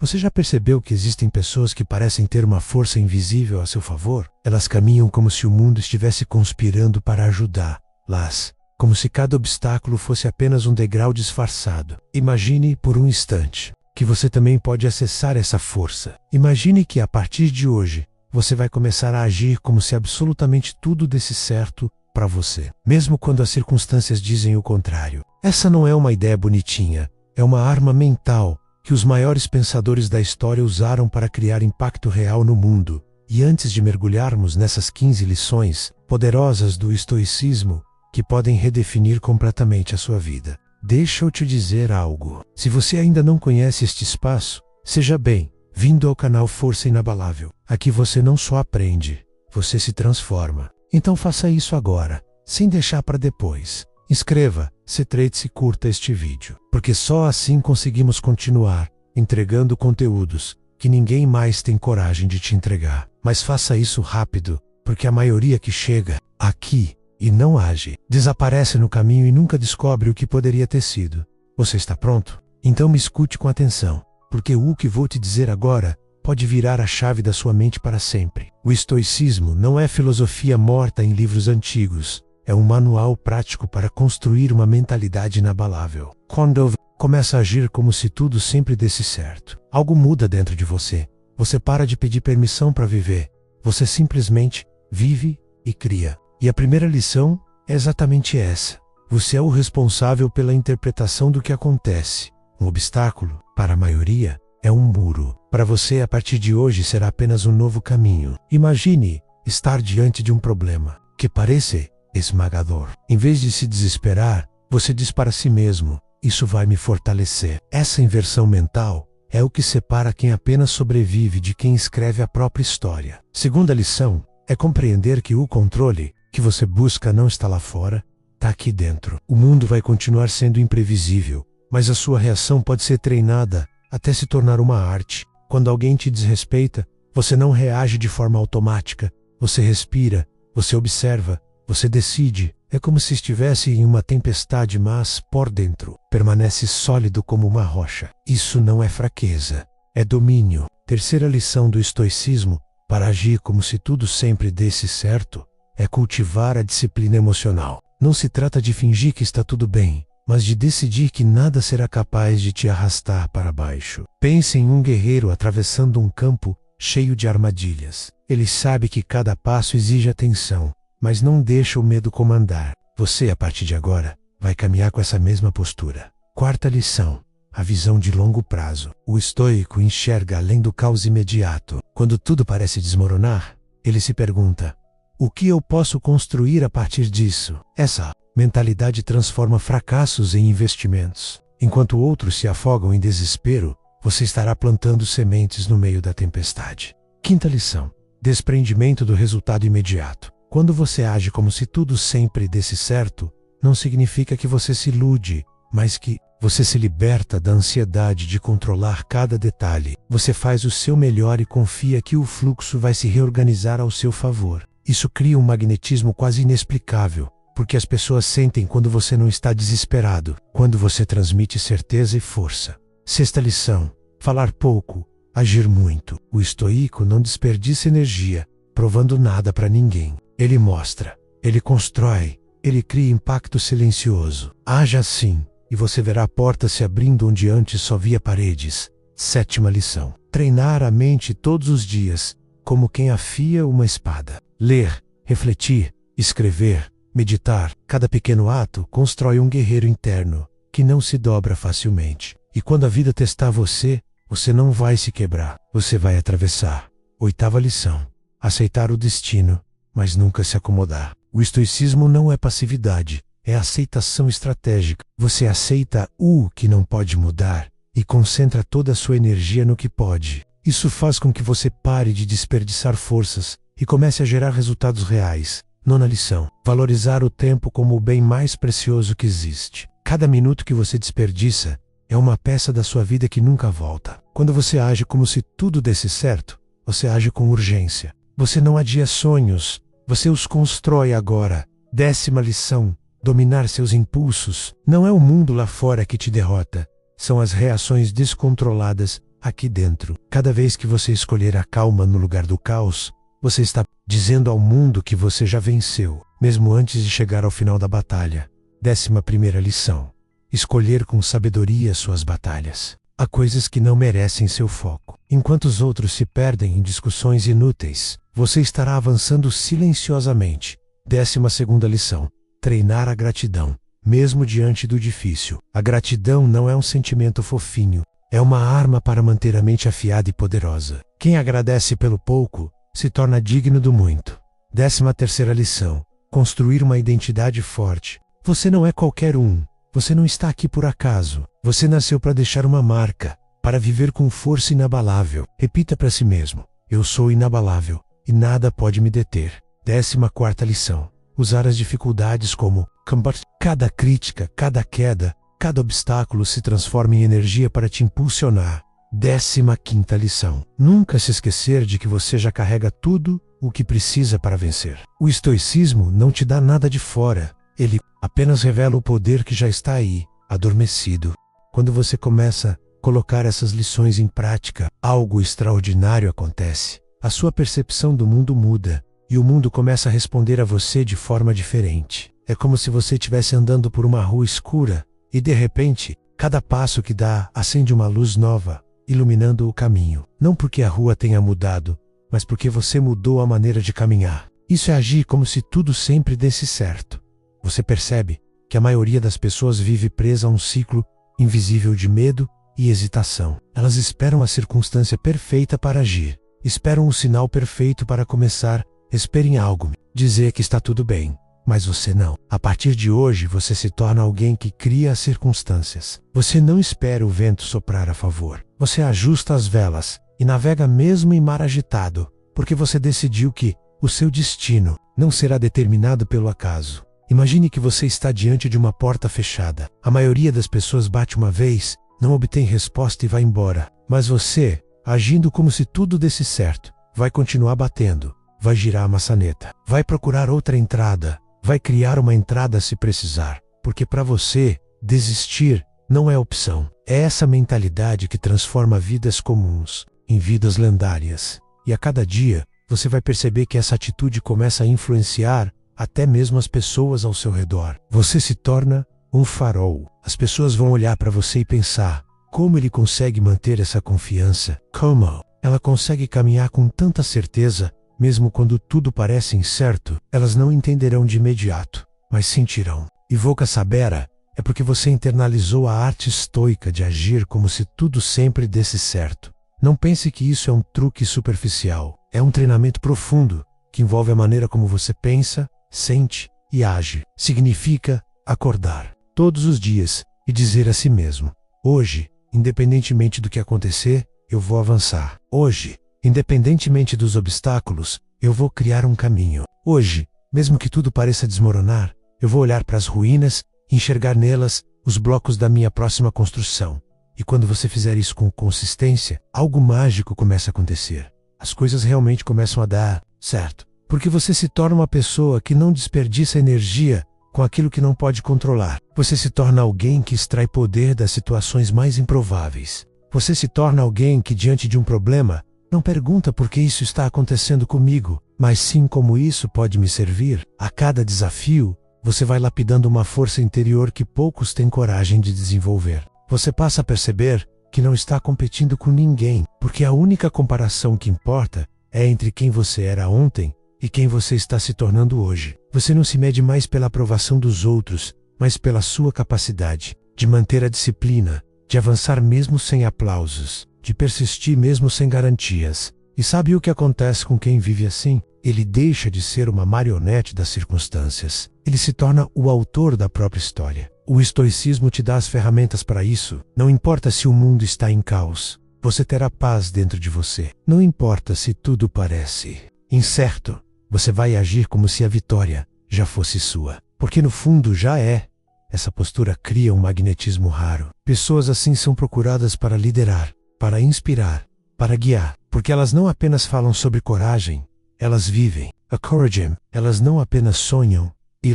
Você já percebeu que existem pessoas que parecem ter uma força invisível a seu favor? Elas caminham como se o mundo estivesse conspirando para ajudá-las, como se cada obstáculo fosse apenas um degrau disfarçado. Imagine por um instante que você também pode acessar essa força. Imagine que a partir de hoje, você vai começar a agir como se absolutamente tudo desse certo para você, mesmo quando as circunstâncias dizem o contrário. Essa não é uma ideia bonitinha, é uma arma mental que os maiores pensadores da história usaram para criar impacto real no mundo. E antes de mergulharmos nessas 15 lições poderosas do estoicismo, que podem redefinir completamente a sua vida, deixa eu te dizer algo. Se você ainda não conhece este espaço, seja bem-vindo ao canal Força Inabalável. Aqui você não só aprende, você se transforma. Então faça isso agora, sem deixar para depois. Inscreva, se trate e curta este vídeo, porque só assim conseguimos continuar entregando conteúdos que ninguém mais tem coragem de te entregar. Mas faça isso rápido, porque a maioria que chega aqui e não age, desaparece no caminho e nunca descobre o que poderia ter sido. Você está pronto? Então me escute com atenção, porque o que vou te dizer agora pode virar a chave da sua mente para sempre. O estoicismo não é filosofia morta em livros antigos. É um manual prático para construir uma mentalidade inabalável. Quando começa a agir como se tudo sempre desse certo, algo muda dentro de você. Você para de pedir permissão para viver. Você simplesmente vive e cria. E a primeira lição é exatamente essa. Você é o responsável pela interpretação do que acontece. Um obstáculo, para a maioria, é um muro. Para você, a partir de hoje, será apenas um novo caminho. Imagine estar diante de um problema que parece esmagador. Em vez de se desesperar, você diz para si mesmo: isso vai me fortalecer. Essa inversão mental é o que separa quem apenas sobrevive de quem escreve a própria história. Segunda lição é compreender que o controle que você busca não está lá fora, está aqui dentro. O mundo vai continuar sendo imprevisível, mas a sua reação pode ser treinada até se tornar uma arte. Quando alguém te desrespeita, você não reage de forma automática. Você respira, você observa, você decide. É como se estivesse em uma tempestade, mas, por dentro, permanece sólido como uma rocha. Isso não é fraqueza, é domínio. Terceira lição do estoicismo, para agir como se tudo sempre desse certo, é cultivar a disciplina emocional. Não se trata de fingir que está tudo bem, mas de decidir que nada será capaz de te arrastar para baixo. Pense em um guerreiro atravessando um campo cheio de armadilhas. Ele sabe que cada passo exige atenção, mas não deixa o medo comandar. Você, a partir de agora, vai caminhar com essa mesma postura. Quarta lição, a visão de longo prazo. O estoico enxerga além do caos imediato. Quando tudo parece desmoronar, ele se pergunta: o que eu posso construir a partir disso? Essa mentalidade transforma fracassos em investimentos. Enquanto outros se afogam em desespero, você estará plantando sementes no meio da tempestade. Quinta lição, desprendimento do resultado imediato. Quando você age como se tudo sempre desse certo, não significa que você se ilude, mas que você se liberta da ansiedade de controlar cada detalhe. Você faz o seu melhor e confia que o fluxo vai se reorganizar ao seu favor. Isso cria um magnetismo quase inexplicável, porque as pessoas sentem quando você não está desesperado, quando você transmite certeza e força. Sexta lição, falar pouco, agir muito. O estoico não desperdiça energia, provando nada para ninguém. Ele mostra, ele constrói, ele cria impacto silencioso. Haja assim, e você verá portas se abrindo onde antes só via paredes. Sétima lição, treinar a mente todos os dias, como quem afia uma espada. Ler, refletir, escrever, meditar. Cada pequeno ato constrói um guerreiro interno, que não se dobra facilmente. E quando a vida testar você, você não vai se quebrar, você vai atravessar. Oitava lição, aceitar o destino, mas nunca se acomodar. O estoicismo não é passividade, é aceitação estratégica. Você aceita o que não pode mudar e concentra toda a sua energia no que pode. Isso faz com que você pare de desperdiçar forças e comece a gerar resultados reais. Nona lição, valorizar o tempo como o bem mais precioso que existe. Cada minuto que você desperdiça é uma peça da sua vida que nunca volta. Quando você age como se tudo desse certo, você age com urgência. Você não adia sonhos, você os constrói agora. Décima lição, dominar seus impulsos. Não é o mundo lá fora que te derrota, são as reações descontroladas aqui dentro. Cada vez que você escolher a calma no lugar do caos, você está dizendo ao mundo que você já venceu, mesmo antes de chegar ao final da batalha. 11ª lição. Escolher com sabedoria suas batalhas. Há coisas que não merecem seu foco. Enquanto os outros se perdem em discussões inúteis, você estará avançando silenciosamente. 12ª lição. Treinar a gratidão, mesmo diante do difícil. A gratidão não é um sentimento fofinho, é uma arma para manter a mente afiada e poderosa. Quem agradece pelo pouco, se torna digno do muito. 13ª lição. Construir uma identidade forte. Você não é qualquer um. Você não está aqui por acaso. Você nasceu para deixar uma marca, para viver com força inabalável. Repita para si mesmo: eu sou inabalável e nada pode me deter. 14ª lição. Usar as dificuldades como combate. Cada crítica, cada queda, cada obstáculo se transforma em energia para te impulsionar. 15ª lição. Nunca se esquecer de que você já carrega tudo o que precisa para vencer. O estoicismo não te dá nada de fora. Ele apenas revela o poder que já está aí, adormecido. Quando você começa a colocar essas lições em prática, algo extraordinário acontece. A sua percepção do mundo muda, e o mundo começa a responder a você de forma diferente. É como se você estivesse andando por uma rua escura, e de repente, cada passo que dá acende uma luz nova, iluminando o caminho. Não porque a rua tenha mudado, mas porque você mudou a maneira de caminhar. Isso é agir como se tudo sempre desse certo. Você percebe que a maioria das pessoas vive presa a um ciclo invisível de medo e hesitação. Elas esperam a circunstância perfeita para agir, esperam o sinal perfeito para começar, esperem algo dizer que está tudo bem, mas você não. A partir de hoje você se torna alguém que cria as circunstâncias. Você não espera o vento soprar a favor. Você ajusta as velas e navega mesmo em mar agitado, porque você decidiu que o seu destino não será determinado pelo acaso. Imagine que você está diante de uma porta fechada. A maioria das pessoas bate uma vez, não obtém resposta e vai embora. Mas você, agindo como se tudo desse certo, vai continuar batendo, vai girar a maçaneta, vai procurar outra entrada, vai criar uma entrada se precisar. Porque para você, desistir não é opção. É essa mentalidade que transforma vidas comuns em vidas lendárias. E a cada dia, você vai perceber que essa atitude começa a influenciar até mesmo as pessoas ao seu redor. Você se torna um farol. As pessoas vão olhar para você e pensar: como ele consegue manter essa confiança? Como ela consegue caminhar com tanta certeza, mesmo quando tudo parece incerto? Elas não entenderão de imediato, mas sentirão. E Voca Sabera é porque você internalizou a arte estoica de agir como se tudo sempre desse certo. Não pense que isso é um truque superficial. É um treinamento profundo, que envolve a maneira como você pensa, sente e age. Significa acordar todos os dias e dizer a si mesmo: hoje, independentemente do que acontecer, eu vou avançar. Hoje, independentemente dos obstáculos, eu vou criar um caminho. Hoje, mesmo que tudo pareça desmoronar, eu vou olhar para as ruínas e enxergar nelas os blocos da minha próxima construção. E quando você fizer isso com consistência, algo mágico começa a acontecer. As coisas realmente começam a dar certo. Porque você se torna uma pessoa que não desperdiça energia com aquilo que não pode controlar. Você se torna alguém que extrai poder das situações mais improváveis. Você se torna alguém que, diante de um problema, não pergunta por que isso está acontecendo comigo, mas sim como isso pode me servir. A cada desafio, você vai lapidando uma força interior que poucos têm coragem de desenvolver. Você passa a perceber que não está competindo com ninguém, porque a única comparação que importa é entre quem você era ontem e quem você está se tornando hoje. Você não se mede mais pela aprovação dos outros, mas pela sua capacidade de manter a disciplina, de avançar mesmo sem aplausos, de persistir mesmo sem garantias. E sabe o que acontece com quem vive assim? Ele deixa de ser uma marionete das circunstâncias. Ele se torna o autor da própria história. O estoicismo te dá as ferramentas para isso. Não importa se o mundo está em caos, você terá paz dentro de você. Não importa se tudo parece incerto, você vai agir como se a vitória já fosse sua. Porque no fundo já é. Essa postura cria um magnetismo raro. Pessoas assim são procuradas para liderar, para inspirar, para guiar. Porque elas não apenas falam sobre coragem, elas vivem. Encouragem. Elas não apenas sonham, e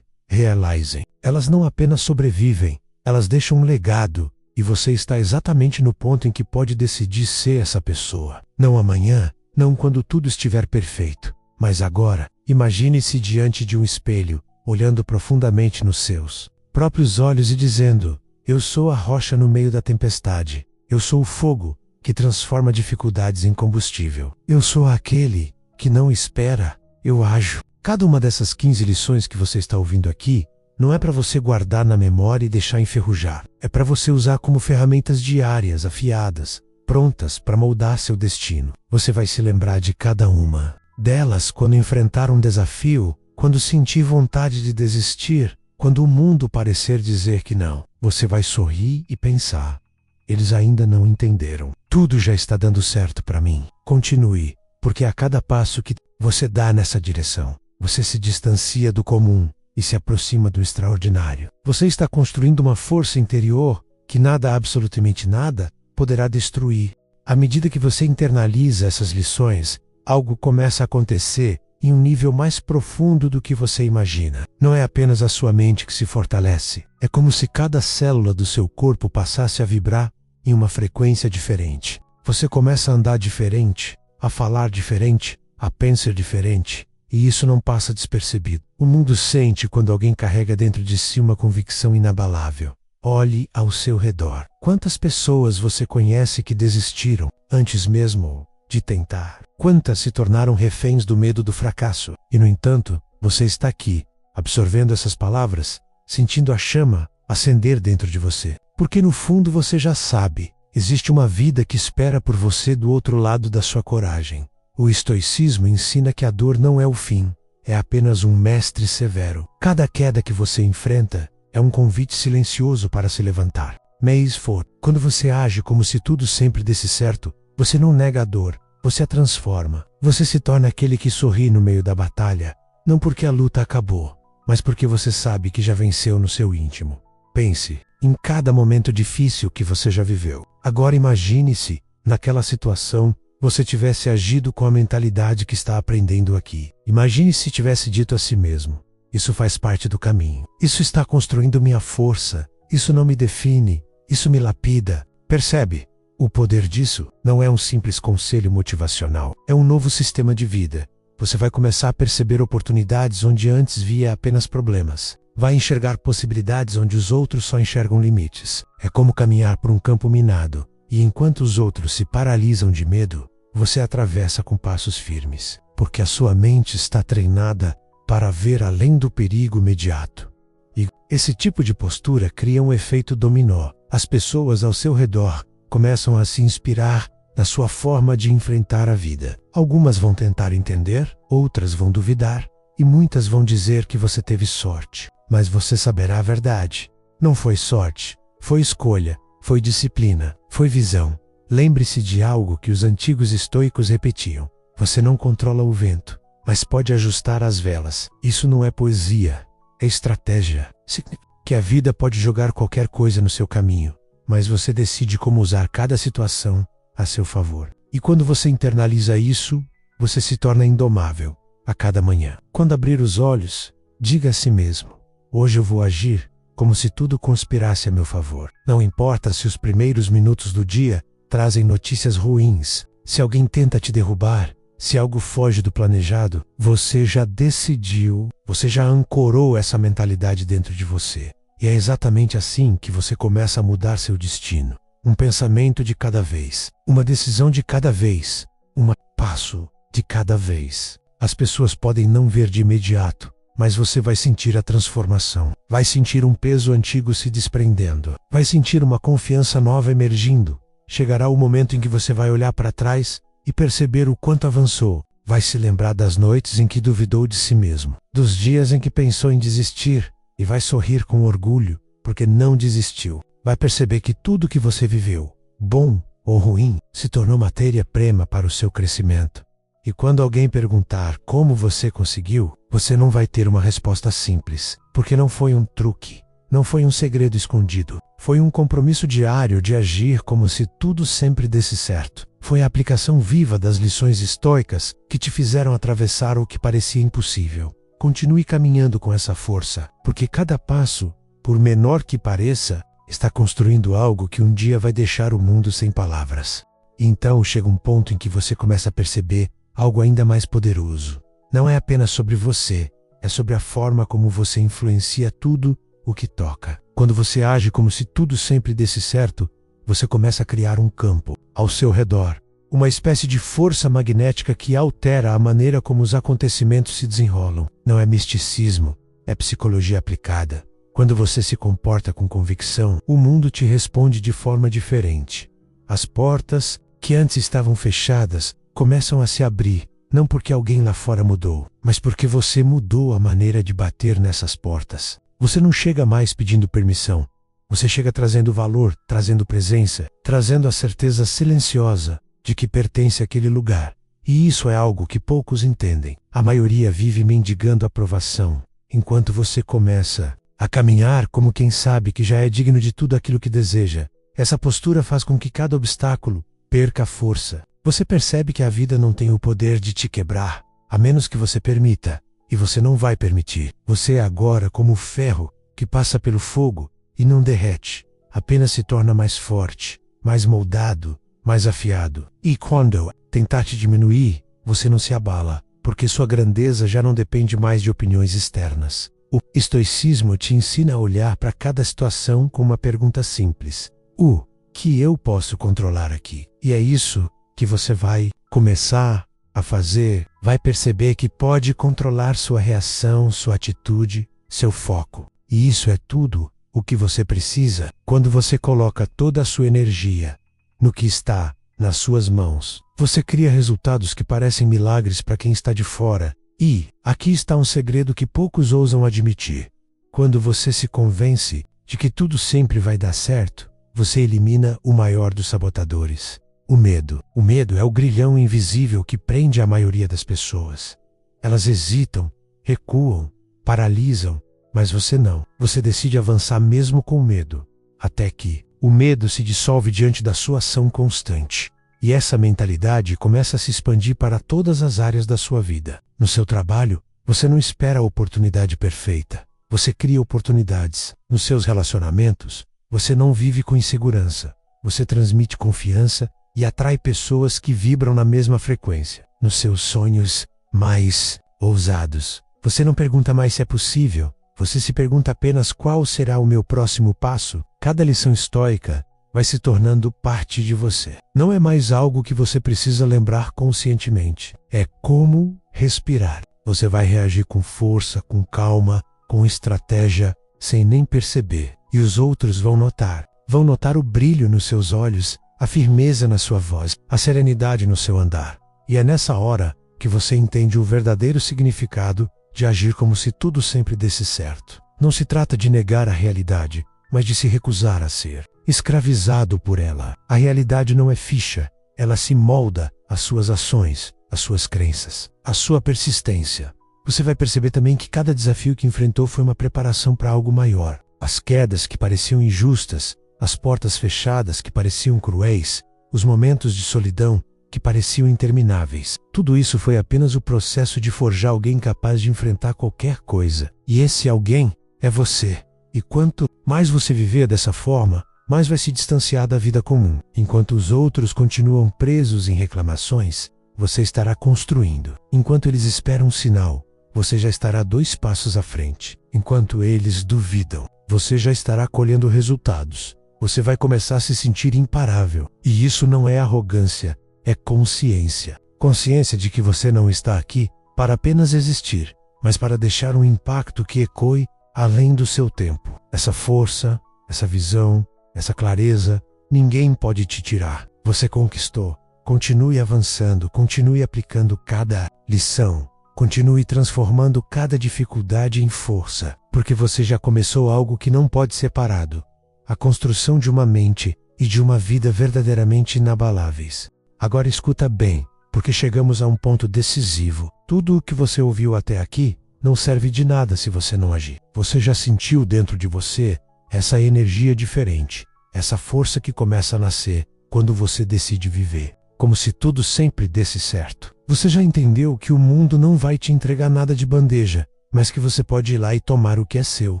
realizem. Elas não apenas sobrevivem, elas deixam um legado e você está exatamente no ponto em que pode decidir ser essa pessoa. Não amanhã, não quando tudo estiver perfeito, mas agora. Imagine-se diante de um espelho, olhando profundamente nos seus próprios olhos e dizendo: eu sou a rocha no meio da tempestade. Eu sou o fogo que transforma dificuldades em combustível. Eu sou aquele que não espera, eu ajo. Cada uma dessas 15 lições que você está ouvindo aqui não é para você guardar na memória e deixar enferrujar. É para você usar como ferramentas diárias, afiadas, prontas para moldar seu destino. Você vai se lembrar de cada uma delas quando enfrentar um desafio, quando sentir vontade de desistir, quando o mundo parecer dizer que não. Você vai sorrir e pensar: eles ainda não entenderam. Tudo já está dando certo para mim. Continue, porque a cada passo que você dá nessa direção, você se distancia do comum e se aproxima do extraordinário. Você está construindo uma força interior que nada, absolutamente nada, poderá destruir. À medida que você internaliza essas lições, algo começa a acontecer em um nível mais profundo do que você imagina. Não é apenas a sua mente que se fortalece. É como se cada célula do seu corpo passasse a vibrar em uma frequência diferente. Você começa a andar diferente, a falar diferente, a pensar diferente, e isso não passa despercebido. O mundo sente quando alguém carrega dentro de si uma convicção inabalável. Olhe ao seu redor. Quantas pessoas você conhece que desistiram antes mesmo de tentar? Quantas se tornaram reféns do medo do fracasso? E, no entanto, você está aqui, absorvendo essas palavras, sentindo a chama acender dentro de você. Porque no fundo você já sabe, existe uma vida que espera por você do outro lado da sua coragem. O estoicismo ensina que a dor não é o fim, é apenas um mestre severo. Cada queda que você enfrenta é um convite silencioso para se levantar. Mays Ford. Quando você age como se tudo sempre desse certo, você não nega a dor, você a transforma. Você se torna aquele que sorri no meio da batalha, não porque a luta acabou, mas porque você sabe que já venceu no seu íntimo. Pense em cada momento difícil que você já viveu. Agora imagine-se, naquela situação, você tivesse agido com a mentalidade que está aprendendo aqui. Imagine se tivesse dito a si mesmo: isso faz parte do caminho. Isso está construindo minha força. Isso não me define. Isso me lapida. Percebe? O poder disso não é um simples conselho motivacional. É um novo sistema de vida. Você vai começar a perceber oportunidades onde antes via apenas problemas. Vai enxergar possibilidades onde os outros só enxergam limites. É como caminhar por um campo minado. E enquanto os outros se paralisam de medo, você atravessa com passos firmes. Porque a sua mente está treinada para ver além do perigo imediato. E esse tipo de postura cria um efeito dominó. As pessoas ao seu redor começam a se inspirar na sua forma de enfrentar a vida. Algumas vão tentar entender, outras vão duvidar, e muitas vão dizer que você teve sorte. Mas você saberá a verdade. Não foi sorte, foi escolha, foi disciplina, foi visão. Lembre-se de algo que os antigos estoicos repetiam: você não controla o vento, mas pode ajustar as velas. Isso não é poesia, é estratégia. Significa que a vida pode jogar qualquer coisa no seu caminho, mas você decide como usar cada situação a seu favor. E quando você internaliza isso, você se torna indomável a cada manhã. Quando abrir os olhos, diga a si mesmo: hoje eu vou agir como se tudo conspirasse a meu favor. Não importa se os primeiros minutos do dia trazem notícias ruins, se alguém tenta te derrubar, se algo foge do planejado, você já decidiu, você já ancorou essa mentalidade dentro de você. E é exatamente assim que você começa a mudar seu destino. Um pensamento de cada vez, uma decisão de cada vez, um passo de cada vez. As pessoas podem não ver de imediato, mas você vai sentir a transformação. Vai sentir um peso antigo se desprendendo. Vai sentir uma confiança nova emergindo. Chegará o momento em que você vai olhar para trás e perceber o quanto avançou. Vai se lembrar das noites em que duvidou de si mesmo, dos dias em que pensou em desistir, e vai sorrir com orgulho, porque não desistiu. Vai perceber que tudo que você viveu, bom ou ruim, se tornou matéria-prima para o seu crescimento. E quando alguém perguntar como você conseguiu, você não vai ter uma resposta simples, porque não foi um truque, não foi um segredo escondido. Foi um compromisso diário de agir como se tudo sempre desse certo. Foi a aplicação viva das lições estoicas que te fizeram atravessar o que parecia impossível. Continue caminhando com essa força, porque cada passo, por menor que pareça, está construindo algo que um dia vai deixar o mundo sem palavras. E então chega um ponto em que você começa a perceber algo ainda mais poderoso. Não é apenas sobre você, é sobre a forma como você influencia tudo o que toca. Quando você age como se tudo sempre desse certo, você começa a criar um campo ao seu redor, uma espécie de força magnética que altera a maneira como os acontecimentos se desenrolam. Não é misticismo, é psicologia aplicada. Quando você se comporta com convicção, o mundo te responde de forma diferente. As portas, que antes estavam fechadas, começam a se abrir, não porque alguém lá fora mudou, mas porque você mudou a maneira de bater nessas portas. Você não chega mais pedindo permissão. Você chega trazendo valor, trazendo presença, trazendo a certeza silenciosa de que pertence àquele lugar. E isso é algo que poucos entendem. A maioria vive mendigando aprovação, enquanto você começa a caminhar como quem sabe que já é digno de tudo aquilo que deseja. Essa postura faz com que cada obstáculo perca a força. Você percebe que a vida não tem o poder de te quebrar, a menos que você permita, e você não vai permitir. Você é agora como o ferro que passa pelo fogo e não derrete, apenas se torna mais forte, mais moldado, mais afiado. E quando tentar te diminuir, você não se abala, porque sua grandeza já não depende mais de opiniões externas. O estoicismo te ensina a olhar para cada situação com uma pergunta simples: o que eu posso controlar aqui? E é isso que você vai começar a fazer. Vai perceber que pode controlar sua reação, sua atitude, seu foco. E isso é tudo o que você precisa quando você coloca toda a sua energia no que está nas suas mãos. Você cria resultados que parecem milagres para quem está de fora. E aqui está um segredo que poucos ousam admitir. Quando você se convence de que tudo sempre vai dar certo, você elimina o maior dos sabotadores: o medo. O medo é o grilhão invisível que prende a maioria das pessoas. Elas hesitam, recuam, paralisam, mas você não. Você decide avançar mesmo com medo, até que o medo se dissolve diante da sua ação constante. E essa mentalidade começa a se expandir para todas as áreas da sua vida. No seu trabalho, você não espera a oportunidade perfeita. Você cria oportunidades. Nos seus relacionamentos, você não vive com insegurança. Você transmite confiança e atrai pessoas que vibram na mesma frequência. Nos seus sonhos mais ousados, você não pergunta mais se é possível. Você se pergunta apenas qual será o meu próximo passo. Cada lição estoica vai se tornando parte de você. Não é mais algo que você precisa lembrar conscientemente. É como respirar. Você vai reagir com força, com calma, com estratégia, sem nem perceber. E os outros vão notar. Vão notar o brilho nos seus olhos, a firmeza na sua voz, a serenidade no seu andar. E é nessa hora que você entende o verdadeiro significado de agir como se tudo sempre desse certo. Não se trata de negar a realidade, mas de se recusar a ser escravizado por ela. A realidade não é ficha, ela se molda às suas ações, às suas crenças, à sua persistência. Você vai perceber também que cada desafio que enfrentou foi uma preparação para algo maior. As quedas que pareciam injustas, as portas fechadas que pareciam cruéis, os momentos de solidão que pareciam intermináveis. Tudo isso foi apenas o processo de forjar alguém capaz de enfrentar qualquer coisa. E esse alguém é você. E quanto mais você viver dessa forma, mais vai se distanciar da vida comum. Enquanto os outros continuam presos em reclamações, você estará construindo. Enquanto eles esperam um sinal, você já estará 2 passos à frente. Enquanto eles duvidam, você já estará colhendo resultados. Você vai começar a se sentir imparável. E isso não é arrogância, é consciência. Consciência de que você não está aqui para apenas existir, mas para deixar um impacto que ecoe além do seu tempo. Essa força, essa visão, essa clareza, ninguém pode te tirar. Você conquistou. Continue avançando, continue aplicando cada lição, continue transformando cada dificuldade em força, porque você já começou algo que não pode ser parado: a construção de uma mente e de uma vida verdadeiramente inabaláveis. Agora escuta bem, porque chegamos a um ponto decisivo. Tudo o que você ouviu até aqui não serve de nada se você não agir. Você já sentiu dentro de você essa energia diferente, essa força que começa a nascer quando você decide viver, como se tudo sempre desse certo. Você já entendeu que o mundo não vai te entregar nada de bandeja, mas que você pode ir lá e tomar o que é seu.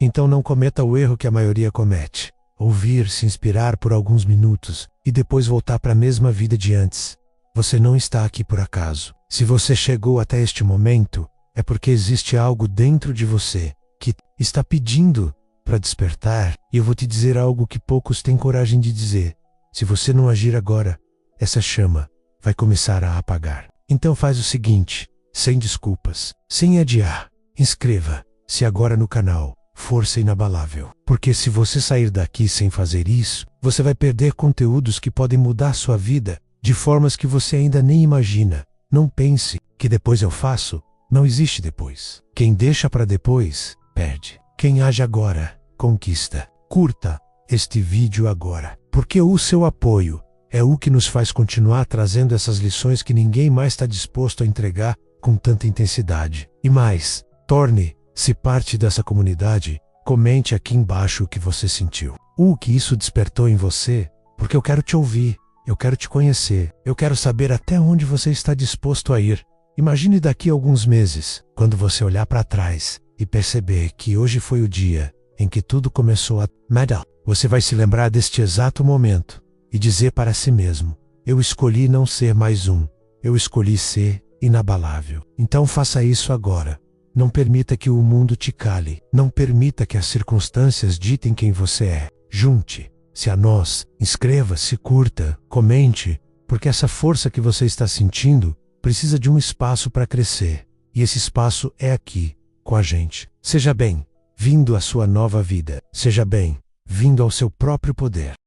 Então não cometa o erro que a maioria comete: ouvir, se inspirar por alguns minutos e depois voltar para a mesma vida de antes. Você não está aqui por acaso. Se você chegou até este momento, é porque existe algo dentro de você que está pedindo para despertar. E eu vou te dizer algo que poucos têm coragem de dizer. Se você não agir agora, essa chama vai começar a apagar. Então faz o seguinte, sem desculpas, sem adiar, inscreva-se agora no canal Força Inabalável. Porque se você sair daqui sem fazer isso, você vai perder conteúdos que podem mudar sua vida de formas que você ainda nem imagina. Não pense que depois eu faço. Não existe depois. Quem deixa para depois, perde. Quem age agora, conquista. Curta este vídeo agora, porque o seu apoio é o que nos faz continuar trazendo essas lições que ninguém mais está disposto a entregar com tanta intensidade. E mais, torne-se parte dessa comunidade. Comente aqui embaixo o que você sentiu. O que isso despertou em você, porque eu quero te ouvir, eu quero te conhecer, eu quero saber até onde você está disposto a ir. Imagine daqui a alguns meses, quando você olhar para trás e perceber que hoje foi o dia em que tudo começou a mudar. Você vai se lembrar deste exato momento e dizer para si mesmo: eu escolhi não ser mais um, eu escolhi ser inabalável. Então faça isso agora. Não permita que o mundo te cale. Não permita que as circunstâncias ditem quem você é. Junte-se a nós, inscreva-se, curta, comente, porque essa força que você está sentindo precisa de um espaço para crescer. E esse espaço é aqui, com a gente. Seja bem-vindo à sua nova vida. Seja bem-vindo ao seu próprio poder.